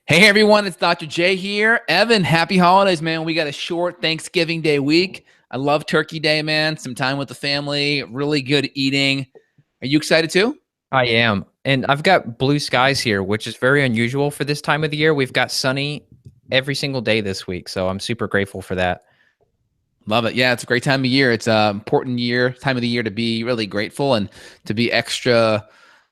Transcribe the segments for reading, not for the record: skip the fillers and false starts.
Hey everyone, it's Dr. J here. Evan, happy holidays, man. We got a short Thanksgiving Day week. I love Turkey Day, man. Some time with the family, really good eating. Are you excited too? I am. And I've got blue skies here, which is very unusual for this time of the year. We've got sunny every single day this week. So I'm super grateful for that. Love it. Yeah, it's a great time of year. It's an important time of the year to be really grateful and to be extra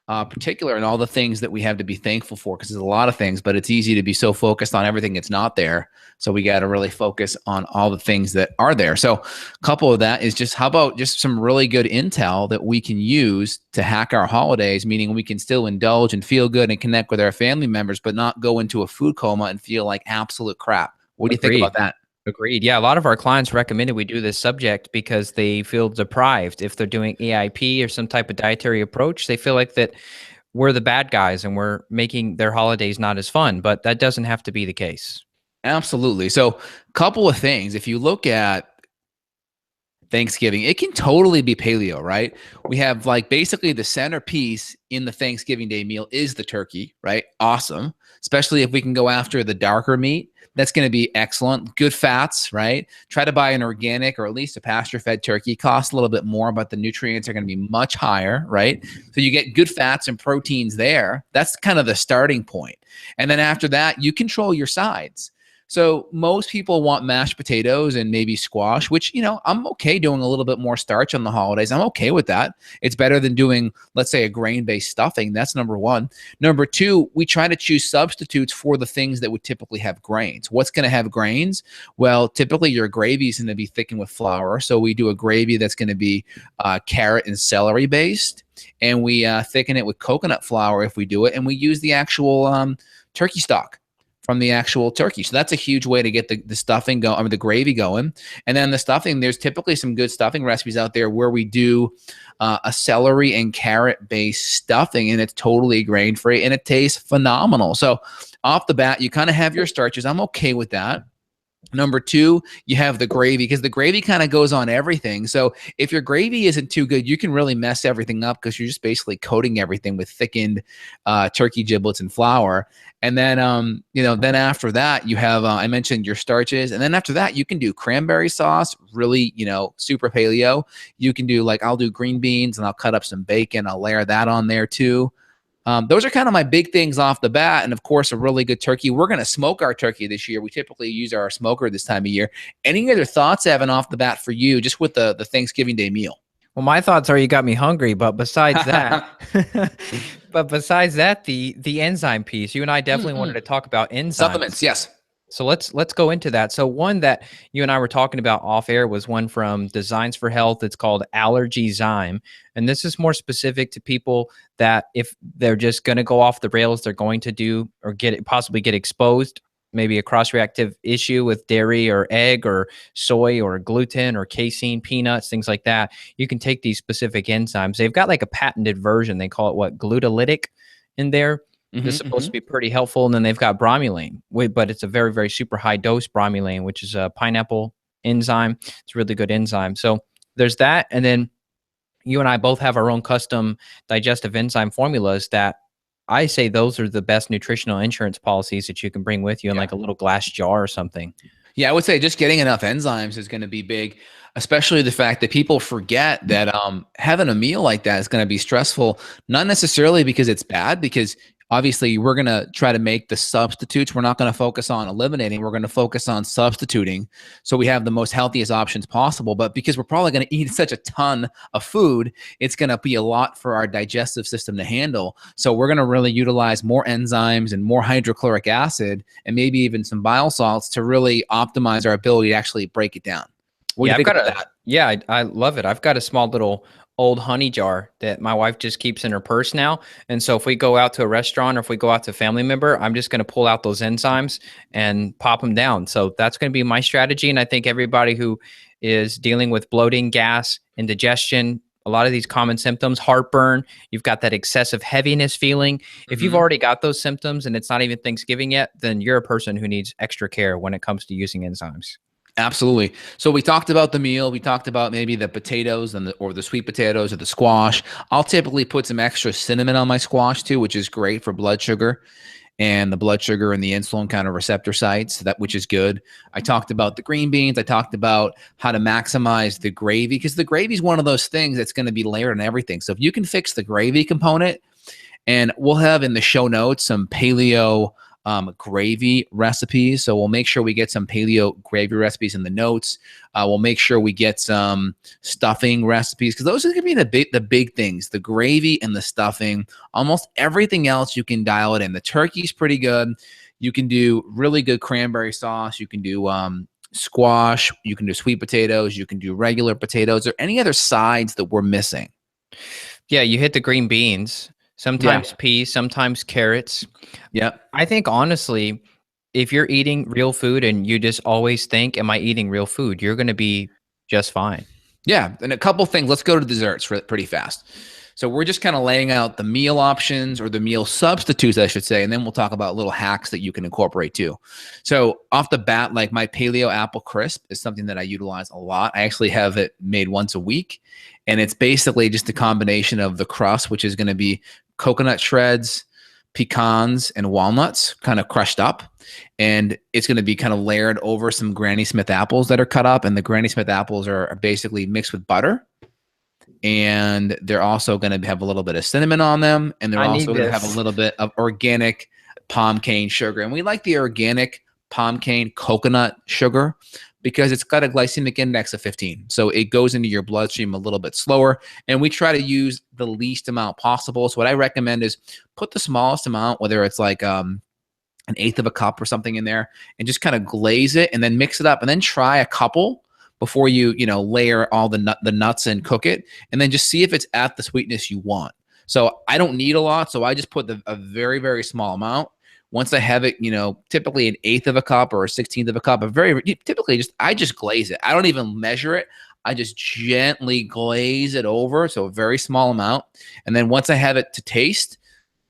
particular in all the things that we have to be thankful for, because there's a lot of things, but it's easy to be so focused on everything that's not there. So we got to really focus on all the things that are there. So a couple of that is just, how about just some really good intel that we can use to hack our holidays, meaning we can still indulge and feel good and connect with our family members, but not go into a food coma and feel like absolute crap. What do you think about Agreed. that? Agreed. Yeah, a lot of our clients recommended we do this subject because they feel deprived. If they're doing EIP or some type of dietary approach, they feel like that we're the bad guys and we're making their holidays not as fun, but that doesn't have to be the case. Absolutely. So, a couple of things. If you look at Thanksgiving, it can totally be paleo, right? We have like basically the centerpiece in the Thanksgiving Day meal is the turkey, right? Awesome. Especially if we can go after the darker meat. That's going to be excellent. Good fats, right? Try to buy an organic or at least a pasture fed turkey. Costs a little bit more, but the nutrients are going to be much higher, right? So you get good fats and proteins there. That's kind of the starting point. And then after that, you control your sides. So most people want mashed potatoes and maybe squash, which, I'm okay doing a little bit more starch on the holidays. I'm okay with that. It's better than doing, let's say, a grain-based stuffing. That's number one. Number two, we try to choose substitutes for the things that would typically have grains. What's going to have grains? Well, typically your gravy is going to be thickened with flour. So we do a gravy that's going to be carrot and celery based. And we thicken it with coconut flour if we do it. And we use the actual turkey stock from the actual turkey. So that's a huge way to get the stuffing going, I mean, the gravy going. And then the stuffing, there's typically some good stuffing recipes out there where we do a celery and carrot based stuffing, and it's totally grain free and it tastes phenomenal. So off the bat, you kind of have your starches. I'm okay with that. Number two, you have the gravy, because the gravy kind of goes on everything. So if your gravy isn't too good, you can really mess everything up because you're just basically coating everything with thickened turkey giblets and flour. And then, then after that, you have, I mentioned your starches. And then after that, you can do cranberry sauce, really, super paleo. You can do I'll do green beans and I'll cut up some bacon. I'll layer that on there too. Those are kind of my big things off the bat. And of course, a really good turkey. We're going to smoke our turkey this year. We typically use our smoker this time of year. Any other thoughts, Evan, off the bat for you, just with the Thanksgiving Day meal? Well, my thoughts are you got me hungry, but besides that, the enzyme piece, you and I definitely wanted to talk about enzymes. Supplements, yes. So let's go into that. So one that you and I were talking about off air was one from Designs for Health. It's called Allergy Zyme, and this is more specific to people that if they're just going to go off the rails, they're going to do or possibly get exposed, maybe a cross-reactive issue with dairy or egg or soy or gluten or casein, peanuts, things like that. You can take these specific enzymes. They've got like a patented version. They call it glutalytic in there. This is supposed to be pretty helpful. And then they've got bromelain, but it's a very, very super high dose bromelain, which is a pineapple enzyme. It's a really good enzyme. So there's that. And then you and I both have our own custom digestive enzyme formulas that I say those are the best nutritional insurance policies that you can bring with you in like a little glass jar or something. Yeah, I would say just getting enough enzymes is going to be big, especially the fact that people forget that having a meal like that is going to be stressful, not necessarily because it's bad, because obviously we're going to try to make the substitutes. We're not going to focus on eliminating. We're going to focus on substituting so we have the most healthiest options possible. But because we're probably going to eat such a ton of food, it's going to be a lot for our digestive system to handle. So we're going to really utilize more enzymes and more hydrochloric acid and maybe even some bile salts to really optimize our ability to actually break it down. What do you think about that? Yeah, I love it. I've got a small little old honey jar that my wife just keeps in her purse now. And so if we go out to a restaurant or if we go out to a family member, I'm just going to pull out those enzymes and pop them down. So that's going to be my strategy. And I think everybody who is dealing with bloating, gas, indigestion, a lot of these common symptoms, heartburn, you've got that excessive heaviness feeling. If you've already got those symptoms and it's not even Thanksgiving yet, then you're a person who needs extra care when it comes to using enzymes. Absolutely. So we talked about the meal. We talked about maybe the potatoes or the sweet potatoes or the squash. I'll typically put some extra cinnamon on my squash too, which is great for blood sugar. and the blood sugar and the insulin kind of receptor sites, which is good. I talked about the green beans. I talked about how to maximize the gravy, because the gravy is one of those things that's going to be layered on everything. So if you can fix the gravy component, and we'll have in the show notes some paleo gravy recipes. So we'll make sure we get some paleo gravy recipes in the notes. We'll make sure we get some stuffing recipes, because those are going to be the big things, the gravy and the stuffing. Almost everything else you can dial it in. The turkey's pretty good. You can do really good cranberry sauce. You can do squash. You can do sweet potatoes. You can do regular potatoes, or any other sides that we're missing. Yeah, you hit the green beans. Sometimes peas, sometimes carrots. Yeah. I think honestly, if you're eating real food and you just always think, am I eating real food? You're going to be just fine. Yeah. And a couple things. Let's go to desserts pretty fast. So we're just kind of laying out the meal options, or the meal substitutes, I should say, and then we'll talk about little hacks that you can incorporate too. So off the bat, like my paleo apple crisp is something that I utilize a lot. I actually have it made once a week, and it's basically just a combination of the crust, which is going to be coconut shreds, pecans, and walnuts kind of crushed up. And it's going to be kind of layered over some Granny Smith apples that are cut up. And the Granny Smith apples are basically mixed with butter. And they're also going to have a little bit of cinnamon on them. And they're also going to have a little bit of organic palm cane sugar. And we like the organic palm cane coconut sugar because it's got a glycemic index of 15. So it goes into your bloodstream a little bit slower. And we try to use the least amount possible. So what I recommend is put the smallest amount, whether it's like an eighth of a cup or something in there, and just kind of glaze it and then mix it up, and then try a couple before you layer all the nuts and cook it, and then just see if it's at the sweetness you want. So I don't need a lot, so I just put a very, very small amount. Once I have it, typically an eighth of a cup or a 16th of a cup, I just glaze it. I don't even measure it. I just gently glaze it over, so a very small amount. And then once I have it to taste,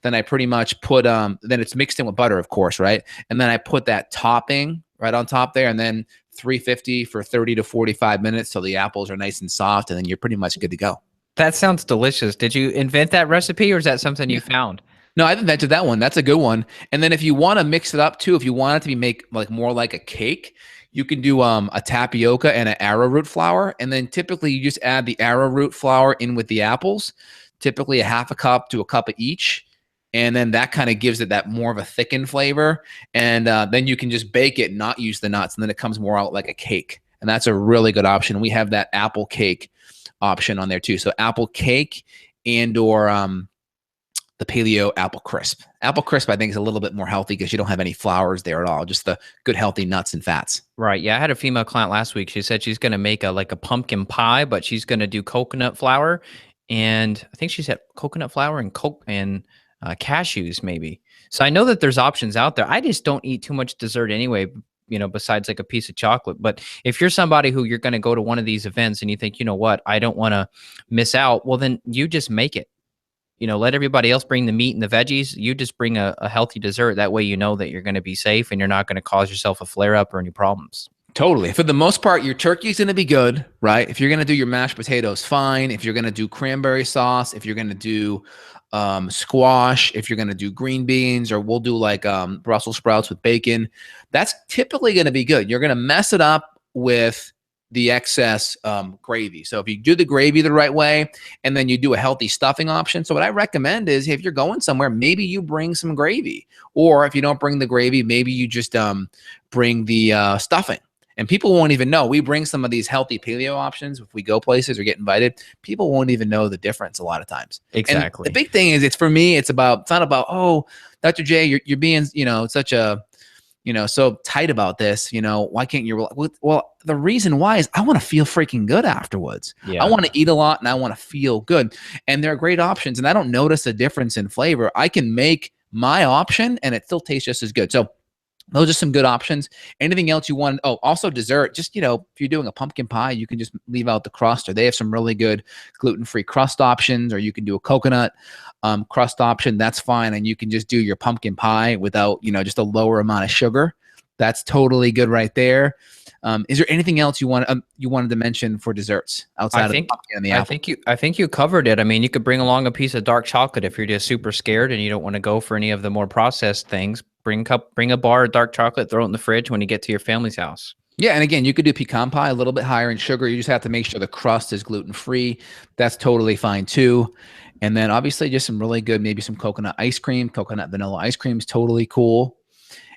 then I pretty much put then it's mixed in with butter, of course, right? And then I put that topping right on top there, and then 350 for 30 to 45 minutes till the apples are nice and soft, and then you're pretty much good to go. That sounds delicious. Did you invent that recipe, or is that something you found? No, I've invented that one. That's a good one. And then if you want to mix it up too, if you want it to be more like a cake, you can do a tapioca and an arrowroot flour. And then typically you just add the arrowroot flour in with the apples, typically a half a cup to a cup of each. And then that kind of gives it that more of a thickened flavor. And then you can just bake it, not use the nuts. And then it comes more out like a cake. And that's a really good option. We have that apple cake option on there too. So apple cake and or the paleo apple crisp. Apple crisp, I think, is a little bit more healthy because you don't have any flours there at all. Just the good, healthy nuts and fats. Right. Yeah. I had a female client last week. She said she's going to make a pumpkin pie, but she's going to do coconut flour. And I think she said coconut flour and cashews maybe. So I know that there's options out there. I just don't eat too much dessert anyway, besides like a piece of chocolate. But if you're somebody who you're going to go to one of these events and you think, you know what, I don't want to miss out, well, then you just make it. Let everybody else bring the meat and the veggies. You just bring a healthy dessert. That way you know that you're going to be safe and you're not going to cause yourself a flare-up or any problems. Totally. For the most part, your turkey's going to be good, right? If you're going to do your mashed potatoes, fine. If you're going to do cranberry sauce, if you're going to do squash, if you're going to do green beans, or we'll do like Brussels sprouts with bacon, that's typically going to be good. You're going to mess it up with the excess gravy. So if you do the gravy the right way, and then you do a healthy stuffing option. So what I recommend is if you're going somewhere, maybe you bring some gravy, or if you don't bring the gravy, maybe you just bring the stuffing. And people won't even know. We bring some of these healthy paleo options. If we go places or get invited, people won't even know the difference a lot of times. Exactly. And the big thing is, it's not about, oh, Dr. J, you're being, such a, so tight about this, why can't you? Well, the reason why is I want to feel freaking good afterwards. Yeah. I want to eat a lot and I want to feel good. And there are great options, and I don't notice a difference in flavor. I can make my option and it still tastes just as good. So those are some good options. Anything else you want? Oh, also dessert. Just, if you're doing a pumpkin pie, you can just leave out the crust, or they have some really good gluten-free crust options, or you can do a coconut crust option. That's fine. And you can just do your pumpkin pie without, just a lower amount of sugar. That's totally good right there. Is there anything else you wanted to mention for desserts outside of the pumpkin and the apple? I think you covered it. I mean, you could bring along a piece of dark chocolate if you're just super scared and you don't want to go for any of the more processed things. Bring a bar of dark chocolate, throw it in the fridge when you get to your family's house. Yeah, and again, you could do pecan pie a little bit higher in sugar. You just have to make sure the crust is gluten-free. That's totally fine too. And then obviously just some really good, maybe some coconut ice cream, coconut vanilla ice cream is totally cool.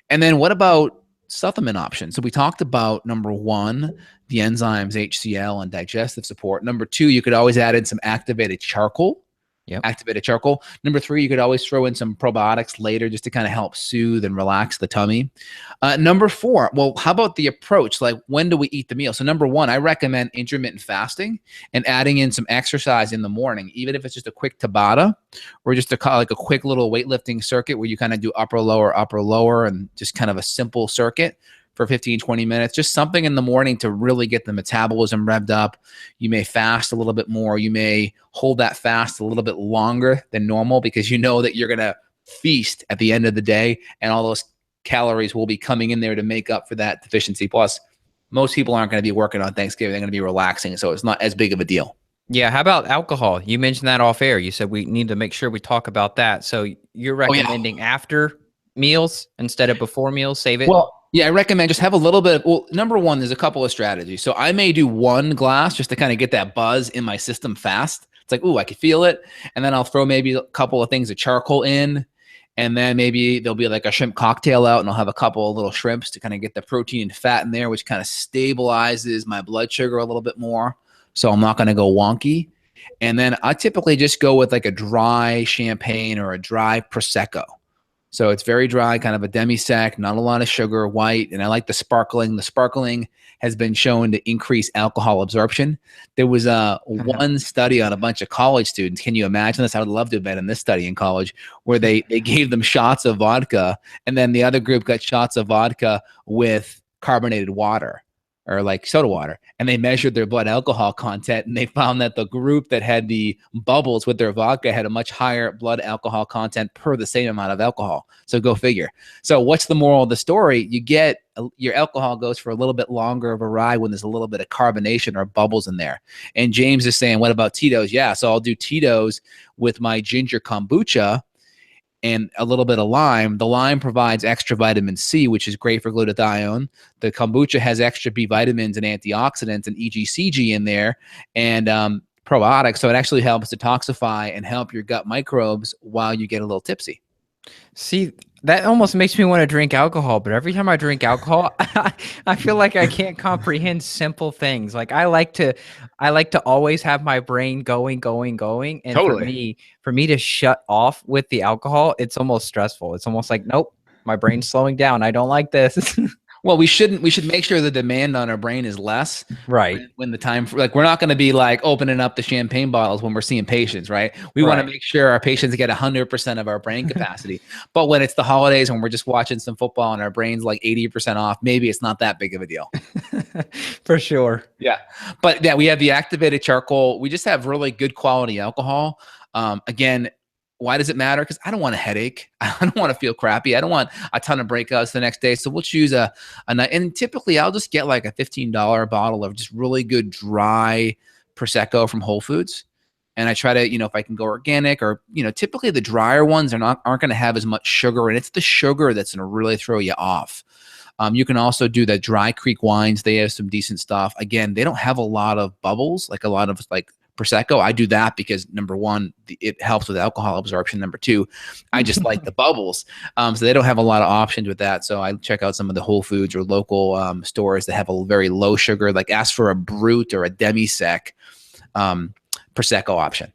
And then what about supplement options? So we talked about number one, the enzymes, HCl and digestive support. Number two, you could always add in some activated charcoal. Yep. Activated charcoal. Number three, you could always throw in some probiotics later just to kind of help soothe and relax the tummy. Number four, well, how about the approach? Like, when do we eat the meal? So number one, I recommend intermittent fasting and adding in some exercise in the morning, even if it's just a quick Tabata or just a quick little weightlifting circuit where you kind of do upper, lower, and just kind of a simple circuit for 15, 20 minutes, just something in the morning to really get the metabolism revved up. You may fast a little bit more. You may hold that fast a little bit longer than normal because you know that you're going to feast at the end of the day and all those calories will be coming in there to make up for that deficiency. Plus, most people aren't going to be working on Thanksgiving. They're going to be relaxing. So it's not as big of a deal. Yeah. How about alcohol? You mentioned that off air. You said we need to make sure we talk about that. So you're recommending after meals instead of before meals? Save it? Well, yeah, I recommend just have a little bit. Well, number one, there's a couple of strategies. So I may do one glass just to kind of get that buzz in my system fast. It's like, ooh, I can feel it. And then I'll throw maybe a couple of things of charcoal in. And then maybe there'll be like a shrimp cocktail out and I'll have a couple of little shrimps to kind of get the protein and fat in there, which kind of stabilizes my blood sugar a little bit more. So I'm not going to go wonky. And then I typically just go with like a dry champagne or a dry Prosecco. So it's very dry, kind of a demi-sec, not a lot of sugar, white, and I like the sparkling. The sparkling has been shown to increase alcohol absorption. There was one study on a bunch of college students. Can you imagine this? I would love to have been in this study in college where they gave them shots of vodka, and then the other group got shots of vodka with carbonated water or like soda water, and they measured their blood alcohol content, and they found that the group that had the bubbles with their vodka had a much higher blood alcohol content per the same amount of alcohol. So go figure. So what's the moral of the story? You get your alcohol goes for a little bit longer of a ride when there's a little bit of carbonation or bubbles in there. And James is saying, what about Tito's? Yeah, so I'll do Tito's with my ginger kombucha and a little bit of lime. The lime provides extra vitamin C, which is great for glutathione. The kombucha has extra B vitamins and antioxidants and EGCG in there and probiotics. So it actually helps detoxify and help your gut microbes while you get a little tipsy. See, that almost makes me want to drink alcohol, but every time I drink alcohol, I feel like I can't comprehend simple things. Like I like to always have my brain going. And Totally. for me to shut off with the alcohol, it's almost stressful. It's almost like, nope, my brain's slowing down. I don't like this. Well, we should make sure the demand on our brain is less. Right. When the time for, like, we're not going to be like opening up the champagne bottles when we're seeing patients, right? We want to make sure our patients get 100% of our brain capacity. But when it's the holidays and we're just watching some football and our brain's like 80% off, maybe it's not that big of a deal. For sure. Yeah. But yeah, we have the activated charcoal. We just have really good quality alcohol. Again, why does it matter? Because I don't want a headache. I don't want to feel crappy. I don't want a ton of breakouts the next day. So we'll choose a night. And typically I'll just get like a $15 bottle of just really good dry Prosecco from Whole Foods. And I try to, if I can go organic or, typically the drier ones aren't going to have as much sugar. And it's the sugar that's going to really throw you off. You can also do the Dry Creek wines. They have some decent stuff. Again, they don't have a lot of bubbles, like a lot of like Prosecco. I do that because number one, it helps with alcohol absorption. Number two, I just like the bubbles. So they don't have a lot of options with that. So I check out some of the Whole Foods or local stores that have a very low sugar, like ask for a Brut or a demi-sec Prosecco option.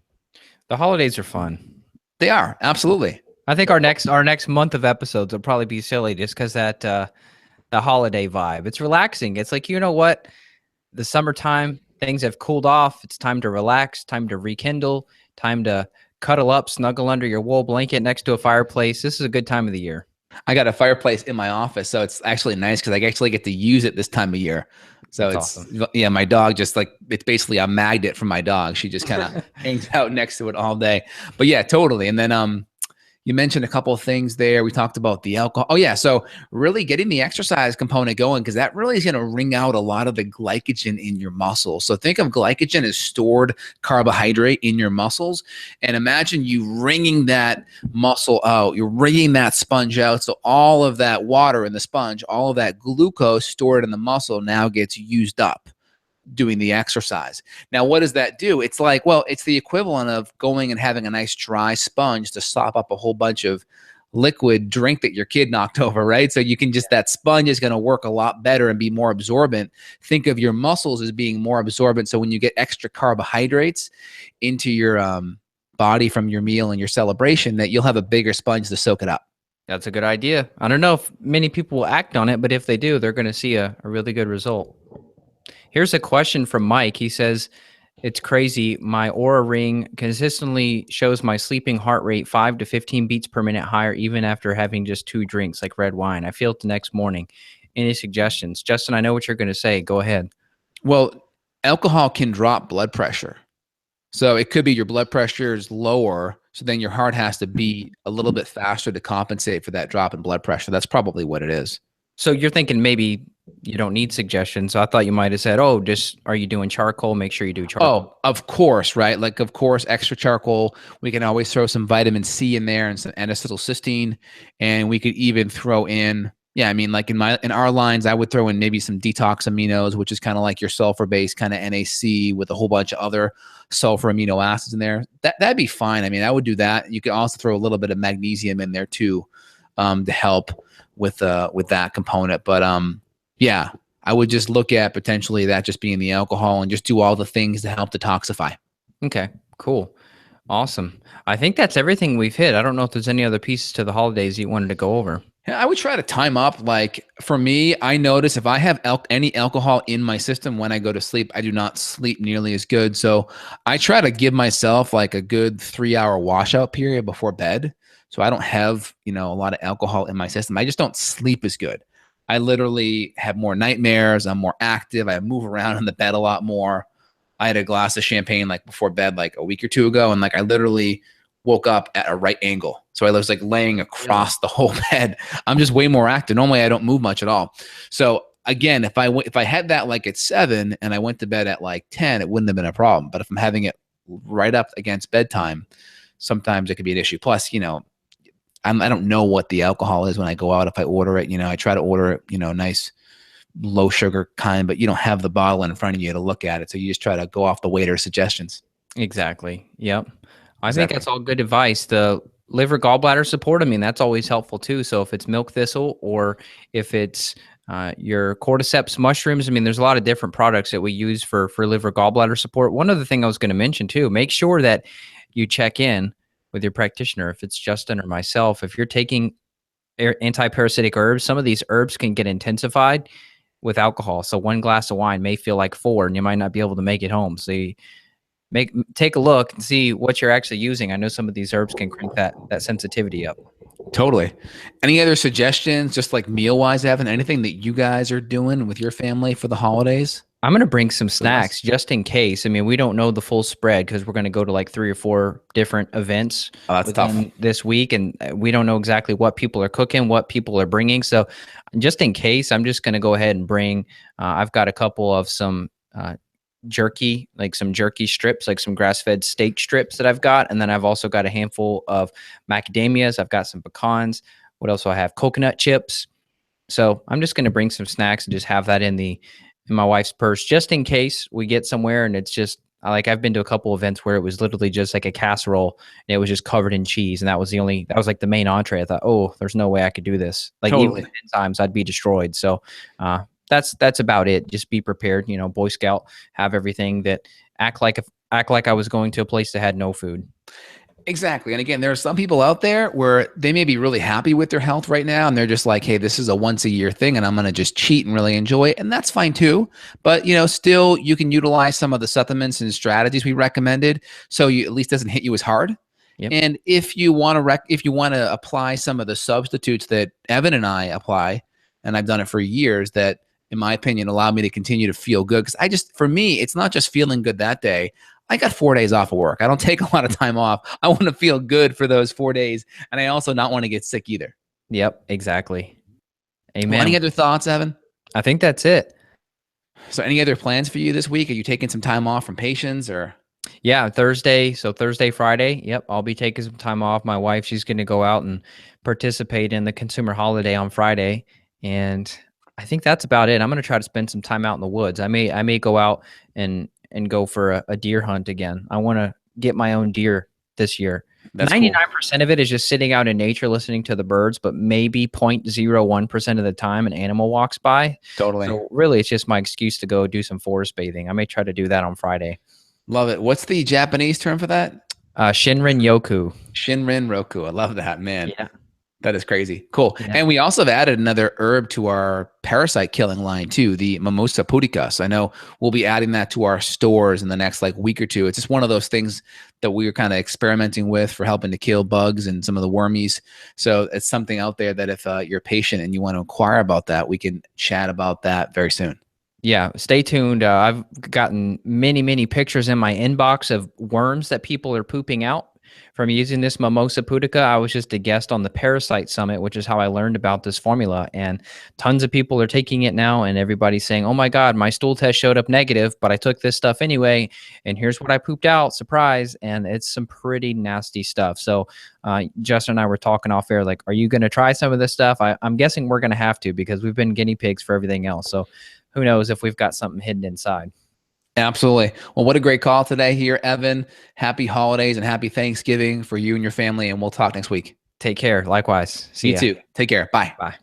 The holidays are fun. They are, absolutely. I think our next month of episodes will probably be silly just because that the holiday vibe. It's relaxing. It's like, you know what? The summertime, things have cooled off. It's time to relax, time to rekindle, time to cuddle up, snuggle under your wool blanket next to a fireplace. This is a good time of the year. I got a fireplace in my office, so it's actually nice because I actually get to use it this time of year. So That's it's awesome. Yeah, my dog just like, it's basically a magnet for my dog. She just kind of hangs out next to it all day. But yeah, totally. And then You mentioned a couple of things there. We talked about the alcohol. Oh, yeah. So, really getting the exercise component going, because that really is going to wring out a lot of the glycogen in your muscles. So, think of glycogen as stored carbohydrate in your muscles. And imagine you wringing that muscle out. You're wringing that sponge out. So, all of that water in the sponge, all of that glucose stored in the muscle now gets used up doing the exercise. Now, what does that do? It's like, well, it's the equivalent of going and having a nice dry sponge to sop up a whole bunch of liquid drink that your kid knocked over, right? So you can just, that sponge is going to work a lot better and be more absorbent. Think of your muscles as being more absorbent. So when you get extra carbohydrates into your body from your meal and your celebration, that you'll have a bigger sponge to soak it up. That's a good idea. I don't know if many people will act on it, but if they do, they're going to see a really good result. Here's a question from Mike. He says, it's crazy. My Aura Ring consistently shows my sleeping heart rate 5 to 15 beats per minute higher, even after having just 2 drinks like red wine. I feel it the next morning. Any suggestions? Justin, I know what you're going to say. Go ahead. Well, alcohol can drop blood pressure. So it could be your blood pressure is lower. So then your heart has to beat a little bit faster to compensate for that drop in blood pressure. That's probably what it is. So you're thinking maybe you don't need suggestions. So I thought you might have said, oh, just are you doing charcoal? Make sure you do charcoal. Oh, of course, right? Like, of course, extra charcoal. We can always throw some vitamin C in there and some N-acetylcysteine. And we could even throw in, yeah, I mean, like in our lines, I would throw in maybe some detox aminos, which is kind of like your sulfur-based kind of NAC with a whole bunch of other sulfur amino acids in there. That'd be fine. I mean, I would do that. You could also throw a little bit of magnesium in there too, to help with that component. But yeah, I would just look at potentially that just being the alcohol and just do all the things to help detoxify. Okay, cool. Awesome. I think that's everything we've hit. I don't know if there's any other pieces to the holidays you wanted to go over. Yeah, I would try to time up. Like for me, I notice if I have any alcohol in my system when I go to sleep, I do not sleep nearly as good. So I try to give myself like a good 3-hour washout period before bed. So I don't have, a lot of alcohol in my system. I just don't sleep as good. I literally have more nightmares. I'm more active. I move around in the bed a lot more. I had a glass of champagne like before bed, like a week or two ago. And like, I literally woke up at a right angle. So I was like laying across the whole bed. I'm just way more active. Normally I don't move much at all. So again, if I had that like at 7 and I went to bed at like 10, it wouldn't have been a problem. But if I'm having it right up against bedtime, sometimes it could be an issue. Plus, I don't know what the alcohol is when I go out. If I order it, I try to order it, nice low sugar kind, but you don't have the bottle in front of you to look at it. So you just try to go off the waiter's suggestions. Exactly. Yep. I think that's all good advice. The liver gallbladder support, I mean, that's always helpful too. So if it's milk thistle or if it's your cordyceps mushrooms, I mean, there's a lot of different products that we use for liver gallbladder support. One other thing I was going to mention too, make sure that you check in with your practitioner. If it's Justin or myself, if you're taking anti-parasitic herbs, some of these herbs can get intensified with alcohol. So 1 glass of wine may feel like 4 and you might not be able to make it home. So you take a look and see what you're actually using. I know some of these herbs can crank that sensitivity up. Totally. Any other suggestions, just like meal wise, Evan? Anything that you guys are doing with your family for the holidays? I'm going to bring some snacks just in case. I mean, we don't know the full spread because we're going to go to like 3 or 4 different events this week. And we don't know exactly what people are cooking, what people are bringing. So just in case, I'm just going to go ahead and bring, I've got a couple of some jerky, like some jerky strips, like some grass-fed steak strips that I've got. And then I've also got a handful of macadamias. I've got some pecans. What else do I have? Coconut chips. So I'm just going to bring some snacks and just have that in my wife's purse, just in case we get somewhere and it's just like, I've been to a couple events where it was literally just like a casserole and it was just covered in cheese. And that was like the main entree. I thought, oh, there's no way I could do this. Like even enzymes, I'd be destroyed. So, that's about it. Just be prepared, Boy Scout, have everything that act like I was going to a place that had no food. Exactly. And again, there are some people out there where they may be really happy with their health right now. And they're just like, hey, this is a once a year thing and I'm going to just cheat and really enjoy it. And that's fine too. But, still you can utilize some of the supplements and strategies we recommended. So you at least doesn't hit you as hard. Yep. And if you want to apply some of the substitutes that Evan and I apply, and I've done it for years, that in my opinion, allow me to continue to feel good. Because for me, it's not just feeling good that day. I got 4 days off of work. I don't take a lot of time off. I want to feel good for those 4 days. And I also not want to get sick either. Yep, exactly. Well, Amen. any other thoughts, Evan? I think that's it. So any other plans for you this week? Are you taking some time off from patients or? Yeah, Thursday. So Thursday, Friday. Yep, I'll be taking some time off. My wife, she's going to go out and participate in the consumer holiday on Friday, and I think that's about it. I'm going to try to spend some time out in the woods. I may go out and go for a deer hunt again. I want to get my own deer this year. That's 99% of it is just sitting out in nature, listening to the birds, but maybe 0.01% of the time an animal walks by. Totally. So really, it's just my excuse to go do some forest bathing. I may try to do that on Friday. Love it. What's the Japanese term for that? Shinrin Yoku. Shinrin Roku. I love that, man. Yeah. That is crazy. Cool. Yeah. And we also have added another herb to our parasite killing line too, the Mimosa pudica. So I know we'll be adding that to our stores in the next like week or two. It's just one of those things that we are kind of experimenting with for helping to kill bugs and some of the wormies. So it's something out there that if you're patient and you want to inquire about that, we can chat about that very soon. Yeah, stay tuned. I've gotten many pictures in my inbox of worms that people are pooping out from using this Mimosa pudica. I was just a guest on the Parasite Summit, which is how I learned about this formula. And tons of people are taking it now, and everybody's saying, oh my God, my stool test showed up negative, but I took this stuff anyway. And here's what I pooped out. Surprise. And it's some pretty nasty stuff. So Justin and I were talking off air, like, are you going to try some of this stuff? I'm guessing we're going to have to, because we've been guinea pigs for everything else. So who knows if we've got something hidden inside. Absolutely. Well, what a great call today here, Evan. Happy holidays and happy Thanksgiving for you and your family. And we'll talk next week. Take care. Likewise. See You ya. too. Take care. Bye. Bye.